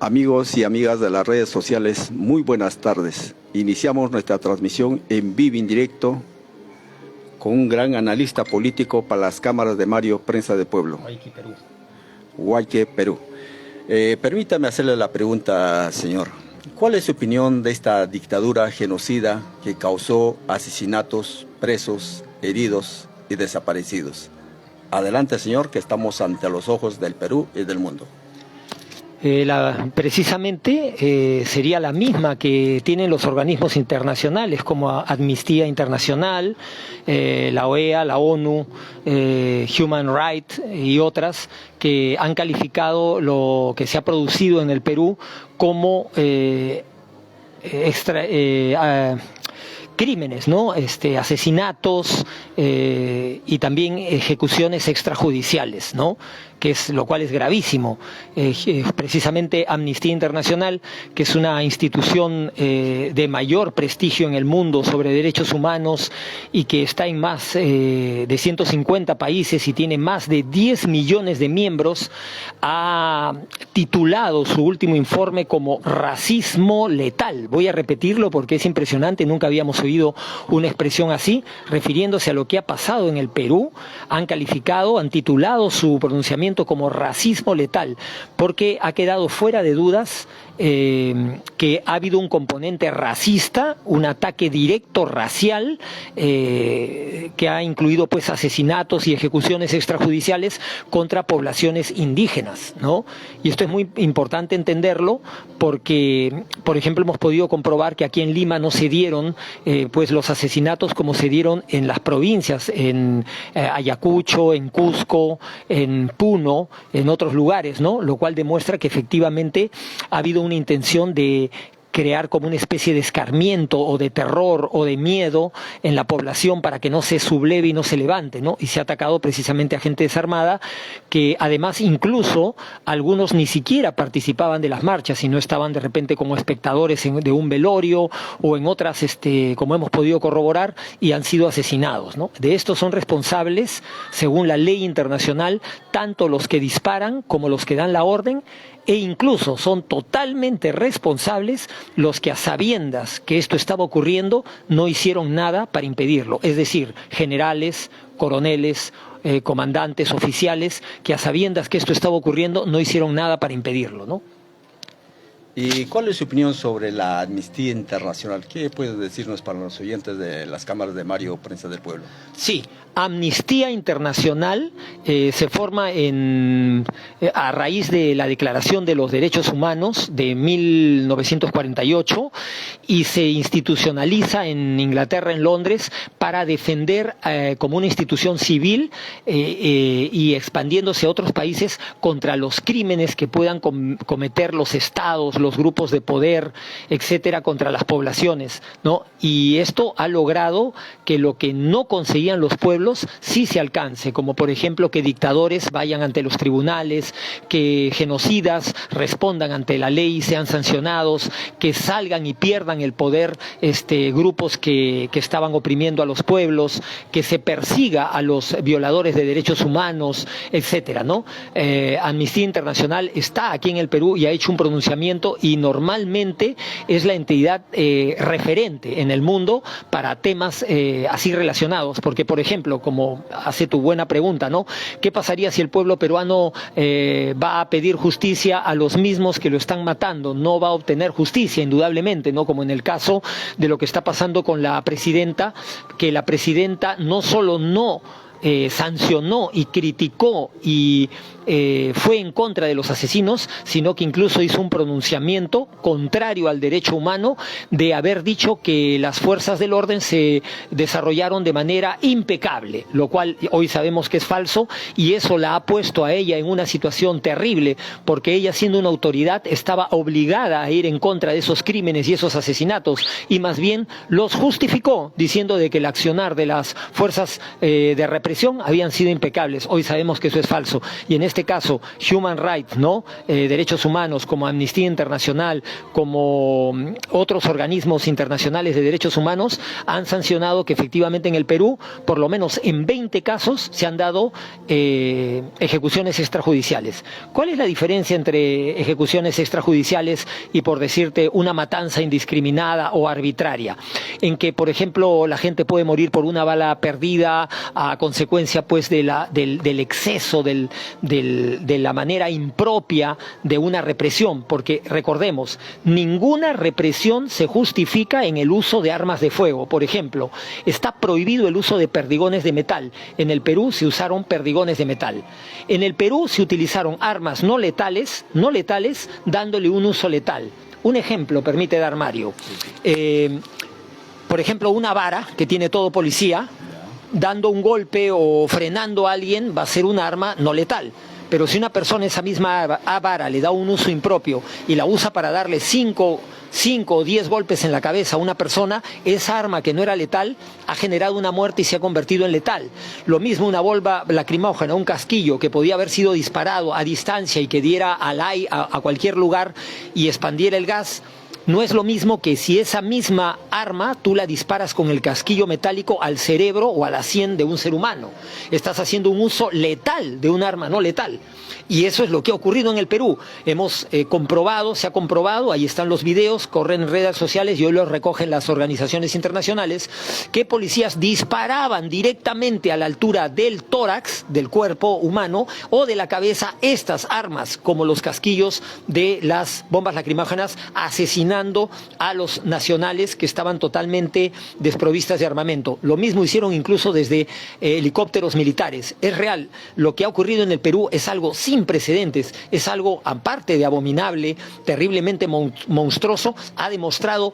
Amigos y amigas de las redes sociales, muy buenas tardes. Iniciamos nuestra transmisión en vivo en directo con un gran analista político para las cámaras de Mario Prensa del Pueblo. Huayque, Perú. Huayque, Perú. Permítame hacerle la pregunta, señor. ¿Cuál es su opinión de esta dictadura genocida que causó asesinatos, presos, heridos y desaparecidos? Adelante, señor, que estamos ante los ojos del Perú y del mundo. Precisamente sería la misma que tienen los organismos internacionales como Amnistía Internacional, la OEA, la ONU, Human Rights y otras que han calificado lo que se ha producido en el Perú como crímenes, ¿no? Asesinatos y también ejecuciones extrajudiciales, ¿no? Lo cual es gravísimo. Precisamente Amnistía Internacional, que es una institución de mayor prestigio en el mundo sobre derechos humanos y que está en más de 150 países y tiene más de 10 millones de miembros, ha titulado su último informe como Racismo Letal. Voy a repetirlo porque es impresionante, nunca habíamos oído una expresión así, refiriéndose a lo que ha pasado en el Perú. Han titulado su pronunciamiento como racismo letal, porque ha quedado fuera de dudas que ha habido un componente racista, un ataque directo racial que ha incluido pues asesinatos y ejecuciones extrajudiciales contra poblaciones indígenas, ¿no? Y esto es muy importante entenderlo porque, por ejemplo, hemos podido comprobar que aquí en Lima no se dieron pues los asesinatos como se dieron en las provincias, en Ayacucho, en Cusco, en Puno, en otros lugares, ¿no? Lo cual demuestra que efectivamente ha habido una intención de crear como una especie de escarmiento o de terror o de miedo en la población para que no se subleve y no se levante, ¿no? Y se ha atacado precisamente a gente desarmada que además incluso algunos ni siquiera participaban de las marchas, sino estaban de repente como espectadores de un velorio o en otras, como hemos podido corroborar, y han sido asesinados, ¿no? De esto son responsables, según la ley internacional, tanto los que disparan como los que dan la orden, e incluso son totalmente responsables los que a sabiendas que esto estaba ocurriendo no hicieron nada para impedirlo. Es decir, generales, coroneles, comandantes, oficiales, que a sabiendas que esto estaba ocurriendo no hicieron nada para impedirlo, ¿no? ¿Y cuál es su opinión sobre la Amnistía Internacional? ¿Qué puede decirnos para los oyentes de las cámaras de Mario Prensa del Pueblo? Sí, Amnistía Internacional se forma a raíz de la Declaración de los Derechos Humanos de 1948 y se institucionaliza en Inglaterra, en Londres, para defender como una institución civil y expandiéndose a otros países contra los crímenes que puedan cometer los estados, los grupos de poder, etcétera, contra las poblaciones, ¿no? Y esto ha logrado que lo que no conseguían los pueblos sí se alcance, como por ejemplo que dictadores vayan ante los tribunales, que genocidas respondan ante la ley y sean sancionados, que salgan y pierdan el poder grupos que estaban oprimiendo a los pueblos, que se persiga a los violadores de derechos humanos, etcétera, ¿no? Amnistía Internacional está aquí en el Perú y ha hecho un pronunciamiento y normalmente es la entidad referente en el mundo para temas así relacionados, porque por ejemplo, como hace tu buena pregunta, ¿no? ¿Qué pasaría si el pueblo peruano va a pedir justicia a los mismos que lo están matando? No va a obtener justicia, indudablemente, ¿no? Como en el caso de lo que está pasando con la presidenta, que la presidenta no solo no sancionó y criticó y fue en contra de los asesinos, sino que incluso hizo un pronunciamiento contrario al derecho humano de haber dicho que las fuerzas del orden se desarrollaron de manera impecable, lo cual hoy sabemos que es falso, y eso la ha puesto a ella en una situación terrible, porque ella, siendo una autoridad, estaba obligada a ir en contra de esos crímenes y esos asesinatos, y más bien los justificó diciendo de que el accionar de las fuerzas de represión represión habían sido impecables. Hoy sabemos que eso es falso. Y en este caso, Human Rights, ¿no? Derechos humanos, como Amnistía Internacional, como otros organismos internacionales de derechos humanos, han sancionado que efectivamente en el Perú, por lo menos en 20 casos, se han dado ejecuciones extrajudiciales. ¿Cuál es la diferencia entre ejecuciones extrajudiciales y, por decirte, una matanza indiscriminada o arbitraria? En que, por ejemplo, la gente puede morir por una bala perdida a consecuencia pues del exceso, de la manera impropia de una represión, porque recordemos, ninguna represión se justifica en el uso de armas de fuego. Por ejemplo, está prohibido el uso de perdigones de metal. En el Perú se usaron perdigones de metal. En el Perú se utilizaron armas no letales, dándole un uso letal. Un ejemplo permite dar Mario. Por ejemplo, una vara que tiene todo policía, dando un golpe o frenando a alguien va a ser un arma no letal. Pero si una persona esa misma vara le da un uso impropio y la usa para darle 5 o 10 golpes en la cabeza a una persona, esa arma que no era letal ha generado una muerte y se ha convertido en letal. Lo mismo una bomba lacrimógena, un casquillo que podía haber sido disparado a distancia y que diera a cualquier lugar y expandiera el gas. No es lo mismo que si esa misma arma tú la disparas con el casquillo metálico al cerebro o a la sien de un ser humano. Estás haciendo un uso letal de un arma no letal. Y eso es lo que ha ocurrido en el Perú. Hemos comprobado, se ha comprobado, ahí están los videos, corren en redes sociales y hoy los recogen las organizaciones internacionales, que policías disparaban directamente a la altura del tórax, del cuerpo humano, o de la cabeza estas armas, como los casquillos de las bombas lacrimógenas, asesinando a los nacionales que estaban totalmente desprovistas de armamento. Lo mismo hicieron incluso desde helicópteros militares. Es real, lo que ha ocurrido en el Perú es algo sin precedentes, es algo aparte de abominable, terriblemente monstruoso, ha demostrado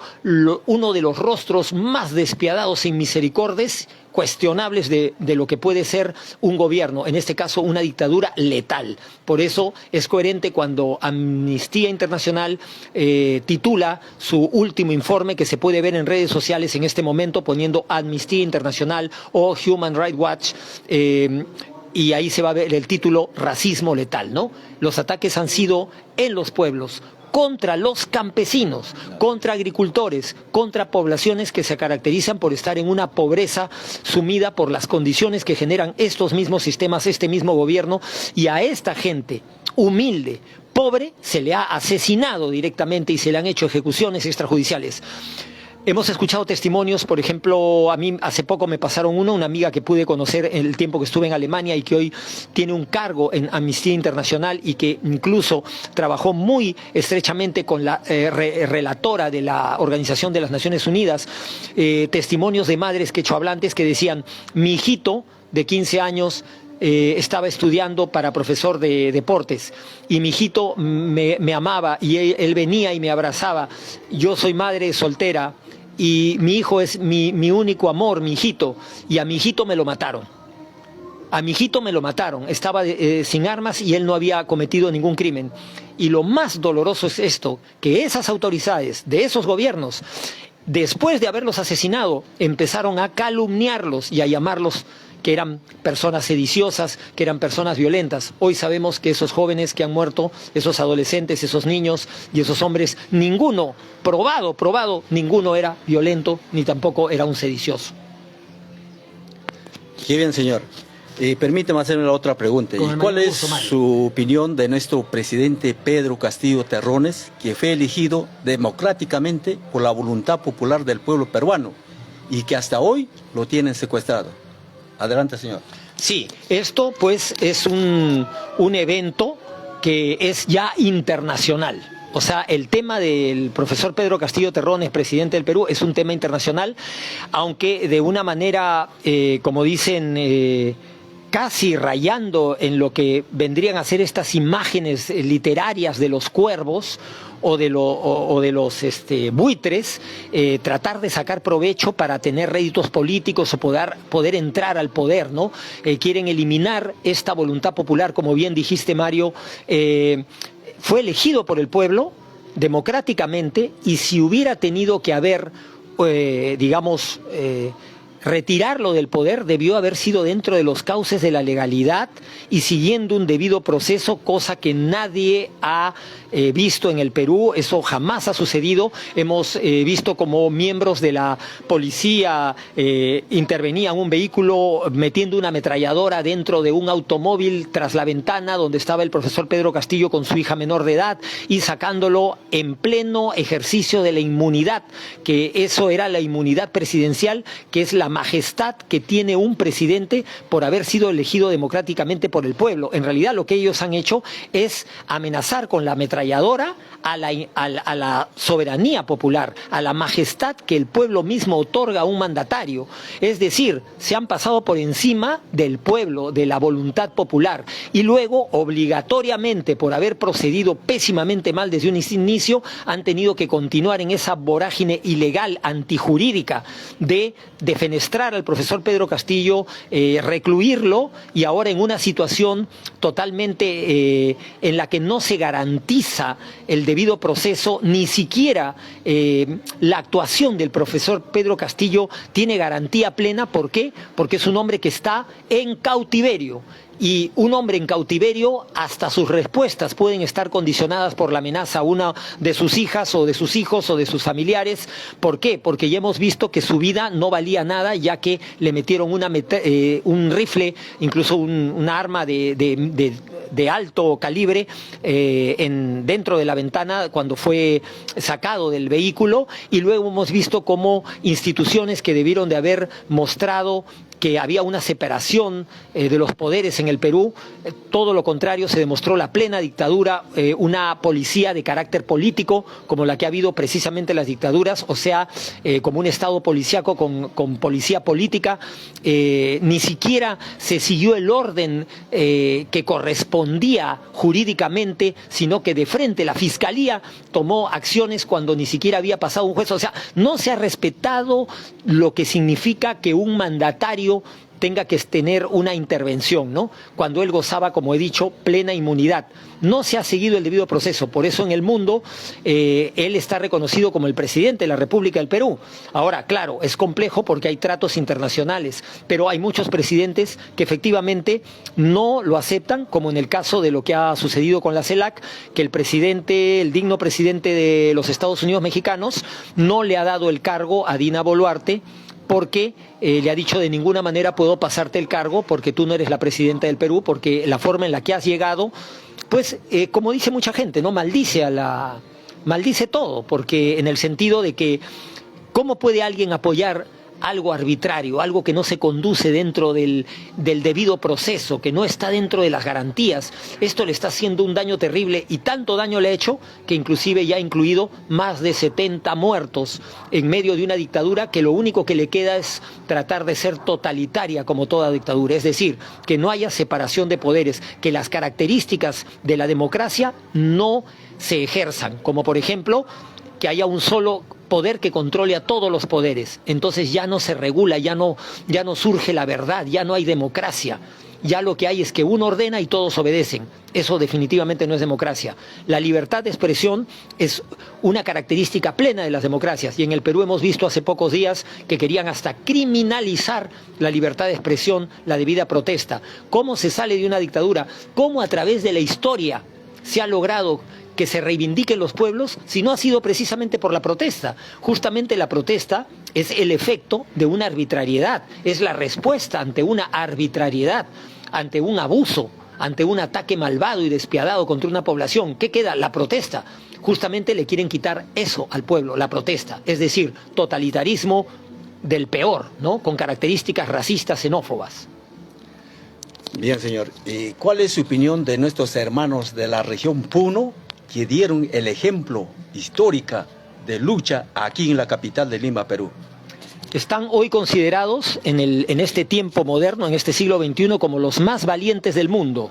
uno de los rostros más despiadados e inmisericordes, cuestionables de lo que puede ser un gobierno, en este caso una dictadura letal. Por eso es coherente cuando Amnistía Internacional titula su último informe, que se puede ver en redes sociales en este momento poniendo Amnistía Internacional o Human Rights Watch, y ahí se va a ver el título Racismo letal, ¿no? Los ataques han sido en los pueblos, contra los campesinos, contra agricultores, contra poblaciones que se caracterizan por estar en una pobreza sumida por las condiciones que generan estos mismos sistemas, este mismo gobierno, y a esta gente humilde, pobre, se le ha asesinado directamente y se le han hecho ejecuciones extrajudiciales. Hemos escuchado testimonios, por ejemplo, a mí hace poco me pasaron una amiga que pude conocer en el tiempo que estuve en Alemania y que hoy tiene un cargo en Amnistía Internacional y que incluso trabajó muy estrechamente con la relatora de la Organización de las Naciones Unidas, testimonios de madres quechohablantes que decían: mi hijito de 15 años estaba estudiando para profesor de deportes y mi hijito me amaba y él venía y me abrazaba. Yo soy madre soltera y mi hijo es mi único amor, mi hijito, y a mi hijito me lo mataron. A mi hijito me lo mataron, estaba sin armas y él no había cometido ningún crimen. Y lo más doloroso es esto, que esas autoridades de esos gobiernos, después de haberlos asesinado, empezaron a calumniarlos y a llamarlos que eran personas sediciosas, que eran personas violentas. Hoy sabemos que esos jóvenes que han muerto, esos adolescentes, esos niños y esos hombres, ninguno, probado, ninguno era violento ni tampoco era un sedicioso. Qué bien, señor. Permíteme hacerme la otra pregunta. ¿Y cuál es su opinión de nuestro presidente Pedro Castillo Terrones, que fue elegido democráticamente por la voluntad popular del pueblo peruano y que hasta hoy lo tienen secuestrado? Adelante, señor. Sí, esto pues es un evento que es ya internacional. O sea, el tema del profesor Pedro Castillo Terrones, presidente del Perú, es un tema internacional, aunque de una manera, como dicen, casi rayando en lo que vendrían a ser estas imágenes literarias de los cuervos o de los buitres, tratar de sacar provecho para tener réditos políticos o poder entrar al poder, ¿no? Quieren eliminar esta voluntad popular, como bien dijiste, Mario. Fue elegido por el pueblo democráticamente, y si hubiera tenido que haber, retirarlo del poder debió haber sido dentro de los cauces de la legalidad y siguiendo un debido proceso, cosa que nadie ha visto en el Perú. Eso jamás ha sucedido. Hemos visto como miembros de la policía intervenían un vehículo metiendo una ametralladora dentro de un automóvil tras la ventana donde estaba el profesor Pedro Castillo con su hija menor de edad y sacándolo en pleno ejercicio de la inmunidad, que eso era la inmunidad presidencial, que es la majestad que tiene un presidente por haber sido elegido democráticamente por el pueblo. En realidad lo que ellos han hecho es amenazar con la ametralladora a la soberanía popular, a la majestad que el pueblo mismo otorga a un mandatario. Es decir, se han pasado por encima del pueblo, de la voluntad popular, y luego obligatoriamente, por haber procedido pésimamente mal desde un inicio, han tenido que continuar en esa vorágine ilegal, antijurídica, de defenestrar al profesor Pedro Castillo, recluirlo, y ahora en una situación totalmente en la que no se garantiza el debido proceso, ni siquiera la actuación del profesor Pedro Castillo tiene garantía plena. ¿Por qué? Porque es un hombre que está en cautiverio. Y un hombre en cautiverio, hasta sus respuestas pueden estar condicionadas por la amenaza a una de sus hijas o de sus hijos o de sus familiares. ¿Por qué? Porque ya hemos visto que su vida no valía nada, ya que le metieron un rifle, incluso una arma de alto calibre dentro de la ventana cuando fue sacado del vehículo, y luego hemos visto cómo instituciones que debieron de haber mostrado que había una separación de los poderes en el Perú, todo lo contrario, se demostró la plena dictadura, una policía de carácter político como la que ha habido precisamente en las dictaduras, o sea, como un estado policíaco con policía política. Ni siquiera se siguió el orden que correspondía jurídicamente, sino que de frente la Fiscalía tomó acciones cuando ni siquiera había pasado un juez. O sea, no se ha respetado lo que significa que un mandatario tenga que tener una intervención, ¿no? Cuando él gozaba, como he dicho, plena inmunidad. No se ha seguido el debido proceso, por eso en el mundo él está reconocido como el presidente de la República del Perú. Ahora, claro, es complejo porque hay tratos internacionales, pero hay muchos presidentes que efectivamente no lo aceptan, como en el caso de lo que ha sucedido con la CELAC, que el digno presidente de los Estados Unidos mexicanos no le ha dado el cargo a Dina Boluarte, porque le ha dicho: de ninguna manera puedo pasarte el cargo porque tú no eres la presidenta del Perú, porque la forma en la que has llegado, pues como dice mucha gente, ¿no? Maldice todo, porque en el sentido de que ¿cómo puede alguien apoyar algo arbitrario, algo que no se conduce dentro del debido proceso, que no está dentro de las garantías? Esto le está haciendo un daño terrible, y tanto daño le ha hecho que inclusive ya ha incluido más de 70 muertos en medio de una dictadura que lo único que le queda es tratar de ser totalitaria como toda dictadura, es decir, que no haya separación de poderes, que las características de la democracia no se ejerzan, como por ejemplo que haya un solo poder que controle a todos los poderes. Entonces ya no se regula, ya no surge la verdad, ya no hay democracia. Ya lo que hay es que uno ordena y todos obedecen. Eso definitivamente no es democracia. La libertad de expresión es una característica plena de las democracias, y en el Perú hemos visto hace pocos días que querían hasta criminalizar la libertad de expresión, la debida protesta. ¿Cómo se sale de una dictadura? ¿Cómo a través de la historia se ha logrado que se reivindiquen los pueblos si no ha sido precisamente por la protesta? Justamente la protesta es el efecto de una arbitrariedad, es la respuesta ante una arbitrariedad, ante un abuso, ante un ataque malvado y despiadado contra una población. ¿Qué queda? La protesta. Justamente le quieren quitar eso al pueblo, la protesta, es decir, totalitarismo del peor, ¿no? Con características racistas, xenófobas. Bien, señor. ¿Y cuál es su opinión de nuestros hermanos de la región Puno, que dieron el ejemplo histórico de lucha aquí en la capital de Lima, Perú? Están hoy considerados en este tiempo moderno, en este siglo XXI, como los más valientes del mundo.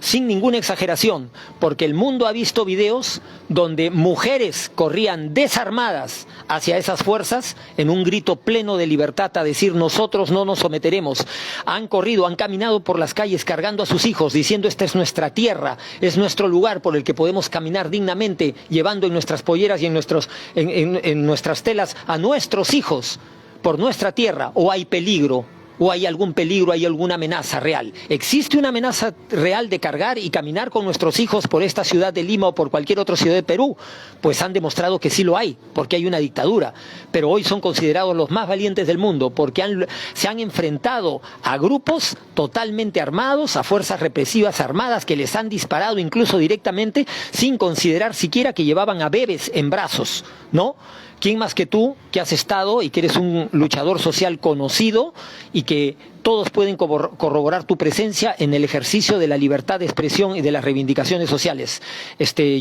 Sin ninguna exageración, porque el mundo ha visto videos donde mujeres corrían desarmadas hacia esas fuerzas en un grito pleno de libertad a decir: nosotros no nos someteremos. Han corrido, han caminado por las calles cargando a sus hijos, diciendo: esta es nuestra tierra, es nuestro lugar por el que podemos caminar dignamente, llevando en nuestras polleras y en nuestras telas a nuestros hijos. por nuestra tierra o hay peligro, o hay algún peligro, hay alguna amenaza real. ¿Existe una amenaza real de cargar y caminar con nuestros hijos por esta ciudad de Lima o por cualquier otra ciudad de Perú? Pues han demostrado que sí lo hay, porque hay una dictadura. Pero hoy son considerados los más valientes del mundo, porque se han enfrentado a grupos totalmente armados, a fuerzas represivas armadas que les han disparado incluso directamente, sin considerar siquiera que llevaban a bebés en brazos, ¿no? ¿Quién más que tú, que has estado y que eres un luchador social conocido y que todos pueden corroborar tu presencia en el ejercicio de la libertad de expresión y de las reivindicaciones sociales?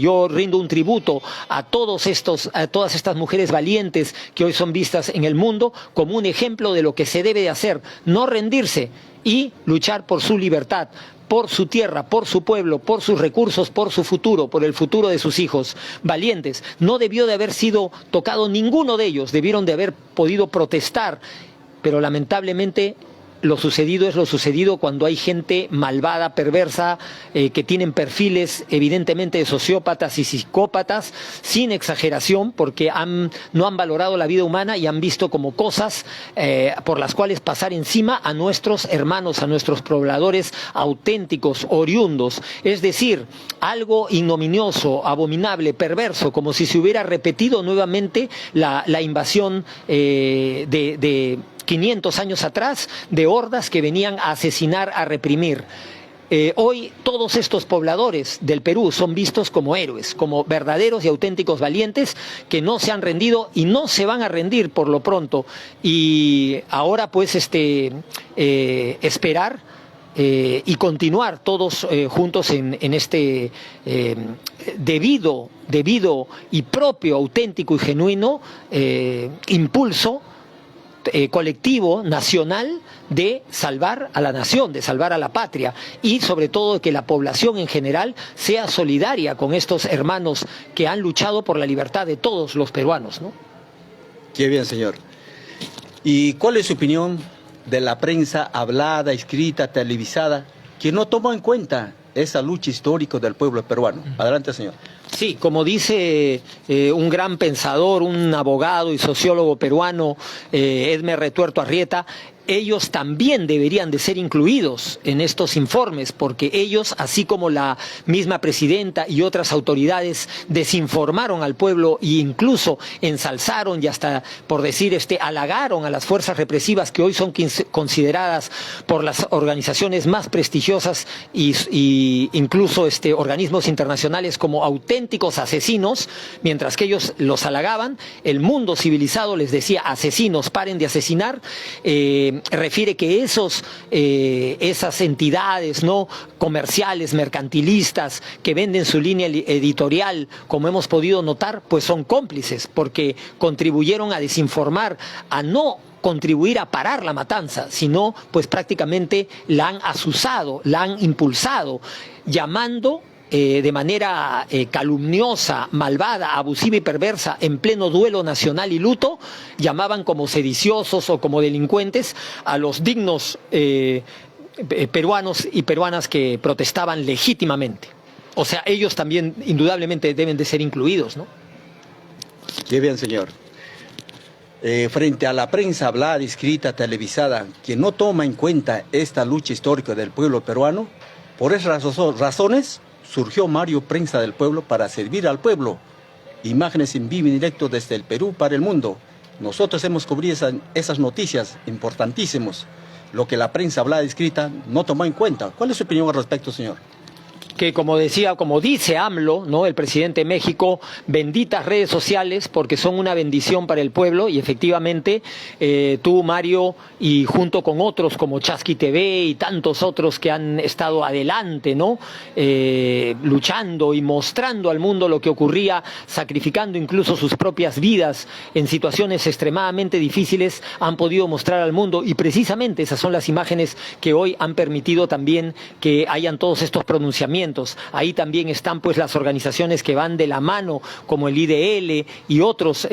Yo rindo un tributo a todas estas mujeres valientes que hoy son vistas en el mundo como un ejemplo de lo que se debe de hacer, no rendirse y luchar por su libertad, por su tierra, por su pueblo, por sus recursos, por su futuro, por el futuro de sus hijos. Valientes. No debió de haber sido tocado ninguno de ellos, debieron de haber podido protestar, pero lamentablemente lo sucedido es lo sucedido cuando hay gente malvada, perversa, que tienen perfiles evidentemente de sociópatas y psicópatas, sin exageración, porque no han valorado la vida humana y han visto como cosas por las cuales pasar encima a nuestros hermanos, a nuestros pobladores auténticos, oriundos. Es decir, algo ignominioso, abominable, perverso, como si se hubiera repetido nuevamente la invasión de 500 años atrás, de hordas que venían a asesinar, a reprimir. Hoy todos estos pobladores del Perú son vistos como héroes, como verdaderos y auténticos valientes que no se han rendido y no se van a rendir por lo pronto. Y ahora pues esperar y continuar todos juntos en este debido y propio, auténtico y genuino impulso colectivo, nacional, de salvar a la nación, de salvar a la patria y sobre todo que la población en general sea solidaria con estos hermanos que han luchado por la libertad de todos los peruanos, ¿no? Qué bien, señor. ¿Y cuál es su opinión de la prensa hablada, escrita, televisada, que no toma en cuenta esa lucha histórica del pueblo peruano? Adelante, señor. Sí, como dice un gran pensador, un abogado y sociólogo peruano, Edmer Retuerto Arrieta, ellos también deberían de ser incluidos en estos informes, porque ellos, así como la misma presidenta y otras autoridades, desinformaron al pueblo e incluso ensalzaron y hasta, por decir, halagaron a las fuerzas represivas que hoy son consideradas por las organizaciones más prestigiosas y incluso organismos internacionales como auténticos asesinos, mientras que ellos los halagaban. El mundo civilizado les decía: asesinos, paren de asesinar. Refiere que esas entidades no comerciales, mercantilistas, que venden su línea editorial, como hemos podido notar, pues son cómplices, porque contribuyeron a desinformar, a no contribuir a parar la matanza, sino pues prácticamente la han azuzado, la han impulsado, llamando de manera calumniosa, malvada, abusiva y perversa, en pleno duelo nacional y luto, llamaban como sediciosos o como delincuentes a los dignos peruanos y peruanas que protestaban legítimamente. O sea, ellos también indudablemente deben de ser incluidos, ¿no? Qué bien, señor. Frente a la prensa hablada, escrita, televisada, que no toma en cuenta esta lucha histórica del pueblo peruano, por esas razones surgió Mario Prensa del Pueblo para servir al pueblo. Imágenes en vivo y directo desde el Perú para el mundo. Nosotros hemos cubrido esas noticias importantísimas, lo que la prensa hablada y escrita no tomó en cuenta. ¿Cuál es su opinión al respecto, señor? Que como dice AMLO, ¿no?, el presidente de México, benditas redes sociales porque son una bendición para el pueblo, y efectivamente tú, Mario, y junto con otros como Chasqui TV y tantos otros que han estado adelante, ¿no?, luchando y mostrando al mundo lo que ocurría, sacrificando incluso sus propias vidas en situaciones extremadamente difíciles, han podido mostrar al mundo, y precisamente esas son las imágenes que hoy han permitido también que hayan todos estos pronunciamientos. Ahí también están pues las organizaciones que van de la mano, como el IDL y otros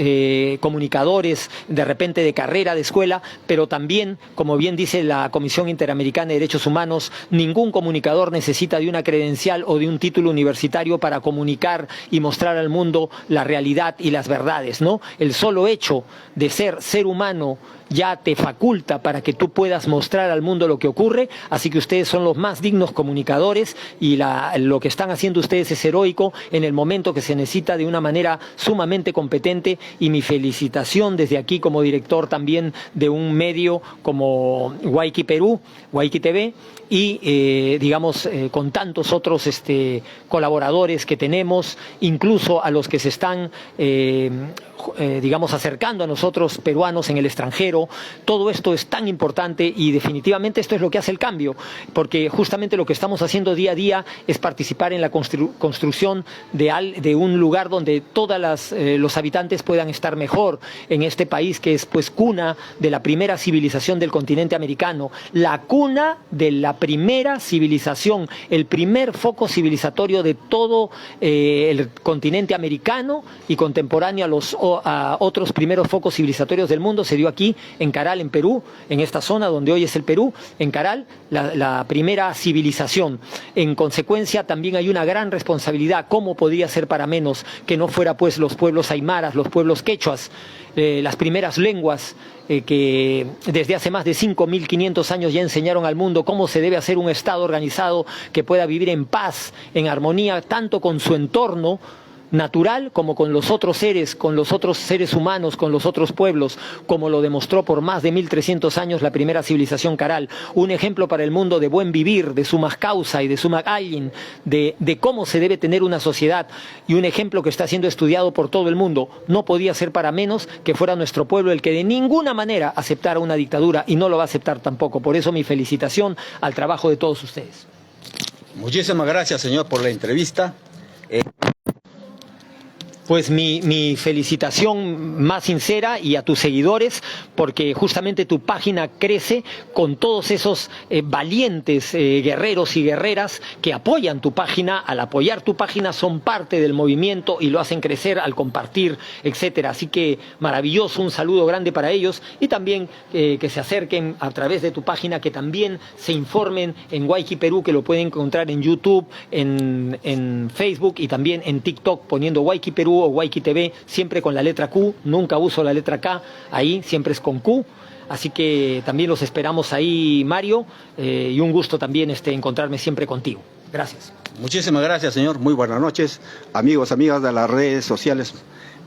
comunicadores de repente de carrera, de escuela, pero también, como bien dice la Comisión Interamericana de Derechos Humanos, ningún comunicador necesita de una credencial o de un título universitario para comunicar y mostrar al mundo la realidad y las verdades, ¿no? El solo hecho de ser humano ya te faculta para que tú puedas mostrar al mundo lo que ocurre, así que ustedes son los más dignos comunicadores y lo que están haciendo ustedes es heroico en el momento que se necesita de una manera sumamente competente, y mi felicitación desde aquí como director también de un medio como Guayqui Perú, Guayqui TV, y con tantos otros colaboradores que tenemos, incluso a los que se están acercando a nosotros peruanos en el extranjero. Todo esto es tan importante y definitivamente esto es lo que hace el cambio, porque justamente lo que estamos haciendo día a día es participar en la construcción de un lugar donde todos los habitantes puedan estar mejor en este país que es pues cuna de la primera civilización del continente americano, la cuna de la primera civilización, el primer foco civilizatorio de todo el continente americano y contemporáneo a otros primeros focos civilizatorios del mundo. Se dio aquí en Caral, en Perú, en esta zona donde hoy es el Perú, en Caral, la primera civilización. En consecuencia también hay una gran responsabilidad. ¿Cómo podía ser para menos que no fuera pues los pueblos aymaras, los pueblos quechuas, las primeras lenguas que desde hace más de 5.500 años ya enseñaron al mundo cómo se debe hacer un Estado organizado que pueda vivir en paz, en armonía, tanto con su entorno natural como con los otros seres humanos, con los otros pueblos, como lo demostró por más de 1.300 años la primera civilización Caral. Un ejemplo para el mundo de buen vivir, de summa causa y de summa alguien, de cómo se debe tener una sociedad, y un ejemplo que está siendo estudiado por todo el mundo. No podía ser para menos que fuera nuestro pueblo el que de ninguna manera aceptara una dictadura, y no lo va a aceptar tampoco. Por eso mi felicitación al trabajo de todos ustedes. Muchísimas gracias, señor, por la entrevista. Pues mi felicitación más sincera, y a tus seguidores, porque justamente tu página crece con todos esos valientes guerreros y guerreras que apoyan tu página. Al apoyar tu página son parte del movimiento y lo hacen crecer al compartir, etcétera. Así que maravilloso, un saludo grande para ellos, y también que se acerquen a través de tu página, que también se informen en Guayqui Perú, que lo pueden encontrar en YouTube, en Facebook y también en TikTok poniendo Guayqui Perú o Guayqui TV, siempre con la letra Q, nunca uso la letra K, ahí siempre es con Q. Así que también los esperamos ahí, Mario, y un gusto también encontrarme siempre contigo. Gracias. Muchísimas gracias, señor. Muy buenas noches, amigos, amigas de las redes sociales.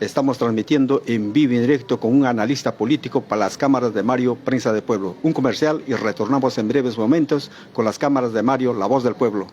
Estamos transmitiendo en vivo y directo con un analista político para las cámaras de Mario, Prensa de Pueblo. Un comercial y retornamos en breves momentos con las cámaras de Mario, La Voz del Pueblo.